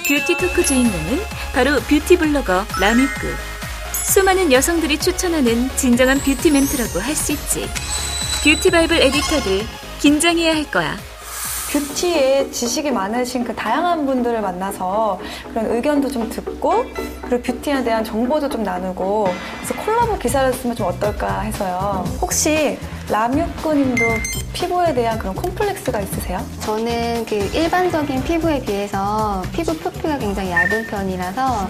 뷰티 토크 주인공은 바로 뷰티 블로거 라뮤크. 수많은 여성들이 추천하는 진정한 뷰티 멘토라고 할 수 있지. 뷰티 바이블 에디터들 긴장해야 할 거야. 뷰티에 지식이 많으신 그 다양한 분들을 만나서 그런 의견도 좀 듣고 그리고 뷰티에 대한 정보도 좀 나누고 그래서 콜라보 기사를 쓰면 좀 어떨까 해서요. 혹시 라뮤크님도 피부에 대한 그런 콤플렉스가 있으세요? 저는 그 일반적인 피부에 비해서 피부 표피가 굉장히 얇은 편이라서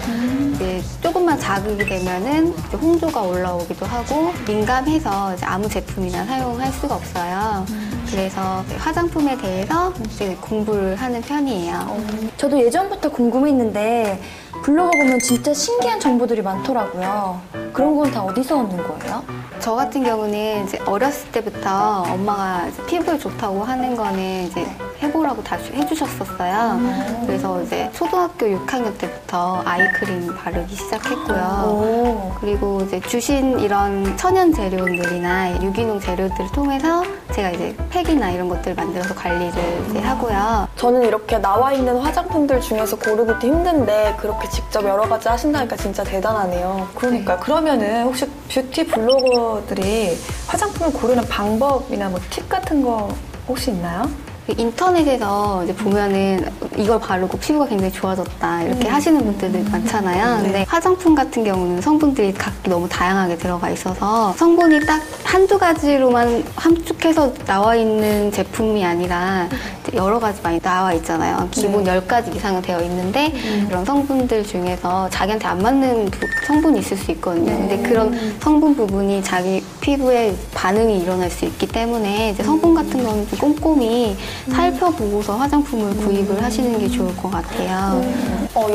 이제 조금만 자극이 되면은 이제 홍조가 올라오기도 하고 민감해서 이제 아무 제품이나 사용할 수가 없어요. 그래서 화장품에 대해서 이제 공부를 하는 편이에요. 저도 예전부터 궁금했는데 블로그 보면 진짜 신기한 정보들이 많더라고요. 그런 건 다 어디서 얻는 거예요? 저 같은 경우는 이제 어렸을 때부터 엄마가 이제 피부에 좋다고 하는 거는 이제 해보라고 다 해주셨었어요. 그래서 이제 초등학교 6학년 때부터 아이크림 바르기 시작했고요. 그리고 이제 주신 이런 천연 재료들이나 유기농 재료들을 통해서 제가 이제 팩이나 이런 것들을 만들어서 관리를 이제 하고요. 저는 이렇게 나와 있는 화장품들 중에서 고르기도 힘든데 그렇게 직접 여러 가지 하신다니까 진짜 대단하네요. 그러니까 그러면은 혹시 뷰티 블로거들이 화장품을 고르는 방법이나 뭐 팁 같은 거 혹시 있나요? 인터넷에서 이제 보면은 이걸 바르고 피부가 굉장히 좋아졌다 이렇게 하시는 분들도 많잖아요. 근데 화장품 같은 경우는 성분들이 각기 너무 다양하게 들어가 있어서 성분이 딱 한두 가지로만 함축해서 나와 있는 제품이 아니라 여러 가지 많이 나와 있잖아요. 기본 10가지 이상은 되어 있는데 그런 성분들 중에서 자기한테 안 맞는 성분이 있을 수 있거든요. 근데 그런 성분 부분이 자기 피부에 반응이 일어날 수 있기 때문에 이제 성분 같은 거는 좀 꼼꼼히 살펴보고서 화장품을 구입을 하시는 게 좋을 것 같아요.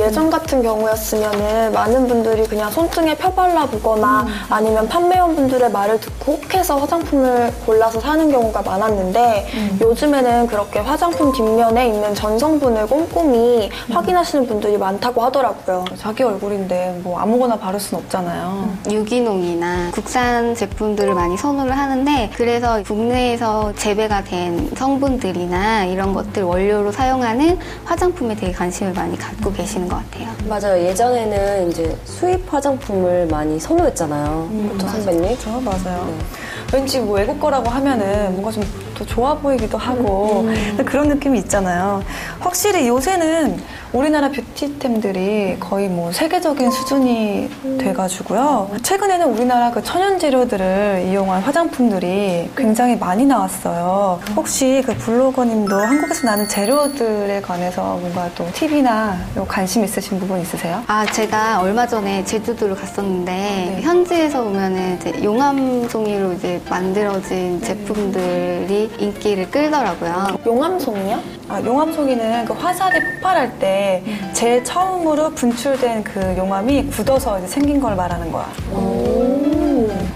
예전 같은 경우였으면은 많은 분들이 그냥 손등에 펴발라보거나 아니면 판매원분들의 말을 듣고 혹해서 화장품을 골라서 사는 경우가 많았는데 요즘에는 그렇게 화장품 뒷면에 있는 전성분을 꼼꼼히 확인하시는 분들이 많다고 하더라고요. 자기 얼굴인데 뭐 아무거나 바를 순 없잖아요. 유기농이나 국산 제품들을 많이 선호를 하는데 그래서 국내에서 재배가 된 성분들이나 이런 것들 원료로 사용하는 화장품에 되게 관심을 많이 갖고 계시는 것 같아요. 맞아요. 예전에는 이제 수입 화장품을 많이 선호했잖아요. 그렇죠, 선배님? 그렇죠, 맞아요. 네. 왠지 뭐 외국 거라고 하면은 뭔가 좀 더 좋아 보이기도 하고 그런 느낌이 있잖아요. 확실히 요새는 우리나라 뷰티템들이 거의 뭐 세계적인 수준이 돼가지고요. 최근에는 우리나라 그 천연 재료들을 이용한 화장품들이 굉장히 많이 나왔어요. 혹시 그 블로거님도 한국에서 나는 재료들에 관해서 뭔가 또 팁이나 관심 있으신 부분 있으세요? 제가 얼마 전에 제주도를 갔었는데 현지에서 보면은 이제 용암송이로 이제 만들어진 제품들이 인기를 끌더라고요. 용암송이요? 용암송이는 그 화산이 폭발할 때 제일 처음으로 분출된 그 용암이 굳어서 이제 생긴 걸 말하는 거야.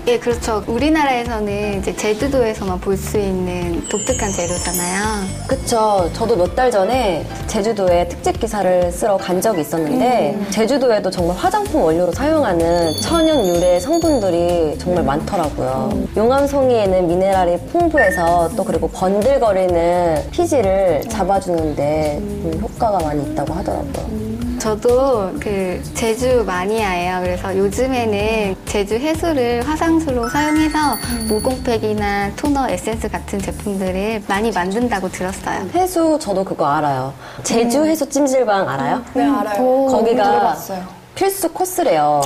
예, 그렇죠. 우리나라에서는 이제 제주도에서만 볼 수 있는 독특한 재료잖아요. 그쵸. 저도 몇 달 전에 제주도에 특집 기사를 쓰러 간 적이 있었는데 제주도에도 정말 화장품 원료로 사용하는 천연 유래 성분들이 정말 많더라고요. 용암송이에는 미네랄이 풍부해서 또 그리고 번들거리는 피지를 잡아주는데 효과가 많이 있다고 하더라고요. 저도 그 제주 마니아예요. 그래서 요즘에는 제주 해수를 화장수로 사용해서 모공팩이나 토너, 에센스 같은 제품들을 많이 만든다고 들었어요. 해수 저도 그거 알아요. 제주 해수 찜질방 알아요? 네, 알아요. 거기가 들어봤어요. 필수 코스래요.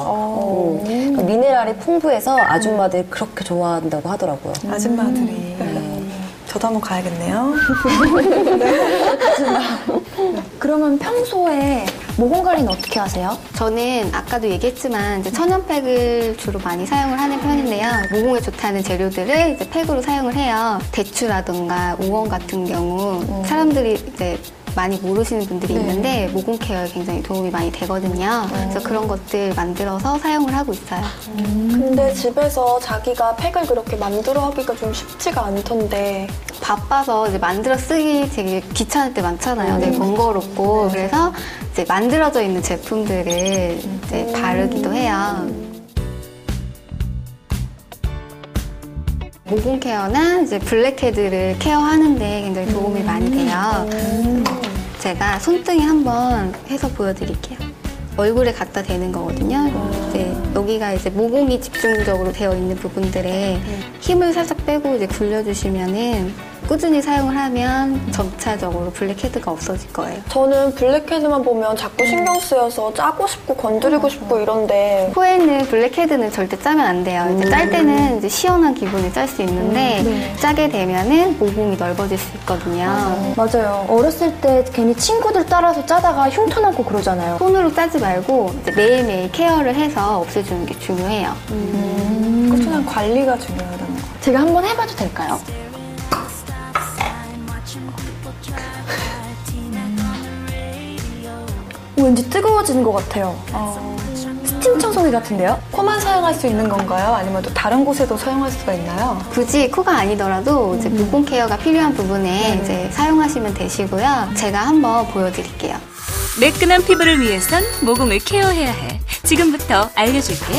그러니까 미네랄이 풍부해서 아줌마들이 그렇게 좋아한다고 하더라고요. 아줌마들이. 저도 한번 가야겠네요. 그러면 평소에 모공 관리는 어떻게 하세요? 저는 아까도 얘기했지만 이제 천연팩을 주로 많이 사용을 하는 편인데요. 모공에 좋다는 재료들을 이제 팩으로 사용을 해요. 대추라든가 우엉 같은 경우 사람들이 이제 많이 모르시는 분들이 있는데 모공 케어에 굉장히 도움이 많이 되거든요. 그래서 그런 것들 만들어서 사용을 하고 있어요. 근데 집에서 자기가 팩을 그렇게 만들어 하기가 좀 쉽지가 않던데 바빠서 이제 만들어 쓰기 되게 귀찮을 때 많잖아요. 되게 번거롭고 그래서 이제 만들어져 있는 제품들을 이제 바르기도 해요. 모공 케어나 이제 블랙헤드를 케어하는데 굉장히 도움이 많이 돼요. 제가 손등에 한번 해서 보여드릴게요. 얼굴에 갖다 대는 거거든요. 이제 여기가 이제 모공이 집중적으로 되어 있는 부분들에 힘을 살짝 빼고 이제 굴려주시면은 꾸준히 사용을 하면 점차적으로 블랙헤드가 없어질 거예요. 저는 블랙헤드만 보면 자꾸 신경 쓰여서 짜고 싶고 건드리고 싶고 이런데 코에는 블랙헤드는 절대 짜면 안 돼요. 이제 짤 때는 이제 시원한 기분을 짤 수 있는데 짜게 되면은 모공이 넓어질 수 있거든요. 맞아요. 어렸을 때 괜히 친구들 따라서 짜다가 흉터 나고 그러잖아요. 손으로 짜지 말고 이제 매일매일 케어를 해서 없애주는 게 중요해요. 꾸준한 관리가 중요하다는 거. 제가 한번 해봐도 될까요? 왠지 뜨거워지는 것 같아요. 스팀 청소기 같은데요? 코만 사용할 수 있는 건가요? 아니면 또 다른 곳에도 사용할 수가 있나요? 굳이 코가 아니더라도 이제 모공 케어가 필요한 부분에 이제 사용하시면 되시고요. 제가 한번 보여드릴게요. 매끈한 피부를 위해선 모공을 케어해야 해. 지금부터 알려줄게.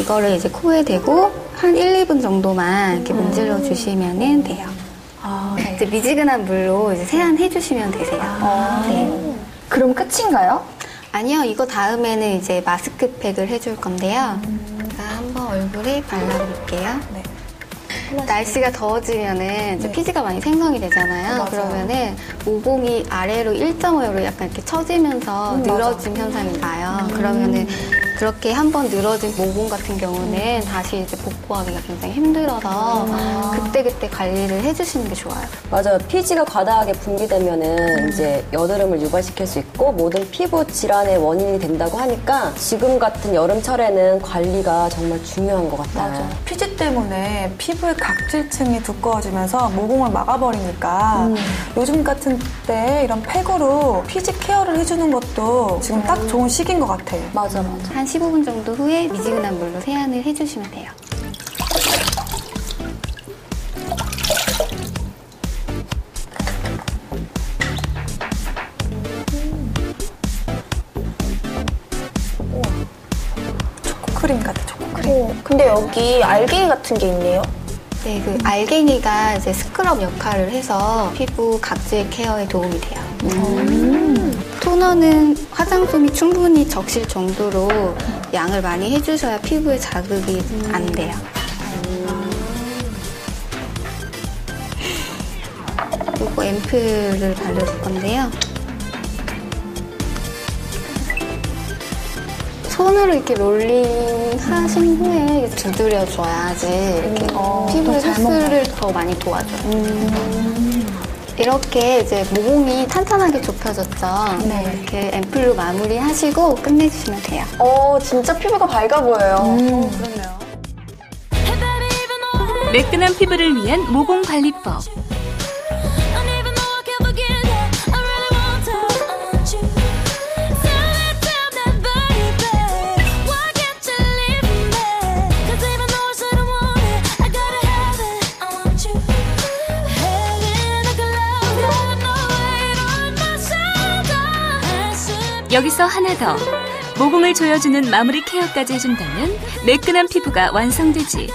이거를 이제 코에 대고 한 1, 2분 정도만 이렇게 문질러 주시면 돼요. 이제 미지근한 물로 이제 세안해 주시면 되세요. 네. 그럼 끝인가요? 아니요, 이거 다음에는 이제 마스크팩을 해줄 건데요. 제가 한번 얼굴에 발라볼게요. 네. 날씨가 더워지면은 이제 피지가 많이 생성이 되잖아요. 그러면은 모공이 아래로 1.5로 약간 이렇게 처지면서 늘어진 현상이 나요. 그러면은 그렇게 한번 늘어진 모공 같은 경우는 다시 이제 복구하기가 굉장히 힘들어서 그때그때 관리를 해주시는 게 좋아요. 맞아요. 피지가 과다하게 분비되면은 이제 여드름을 유발시킬 수 있고 모든 피부 질환의 원인이 된다고 하니까 지금 같은 여름철에는 관리가 정말 중요한 것 같아요. 피지 때문에 피부의 각질층이 두꺼워지면서 모공을 막아버리니까 요즘 같은 때 이런 팩으로 피지 케어를 해주는 것도 지금 딱 좋은 시기인 것 같아요. 맞아. 한 15분 정도 후에 미지근한 물로 세안을 해주시면 돼요. 초코크림 같아, 초코크림. 근데 여기 알갱이 같은 게 있네요. 네, 그 알갱이가 이제 스크럽 역할을 해서 피부 각질 케어에 도움이 돼요. 토너는 화장솜이 충분히 적실 정도로 양을 많이 해주셔야 피부에 자극이 안 돼요. 그리고 앰플을 바를 건데요. 손으로 이렇게 롤링 하신 후에 두드려줘야지 이렇게 피부의 흡수를 더 많이 도와줘요. 이렇게 이제 모공이 탄탄하게 좁혀졌죠. 이렇게 앰플로 마무리하시고 끝내주시면 돼요. 진짜 피부가 밝아 보여요. 그렇네요. 매끈한 피부를 위한 모공 관리법. 여기서 하나 더. 모공을 조여주는 마무리 케어까지 해준다면 매끈한 피부가 완성되지.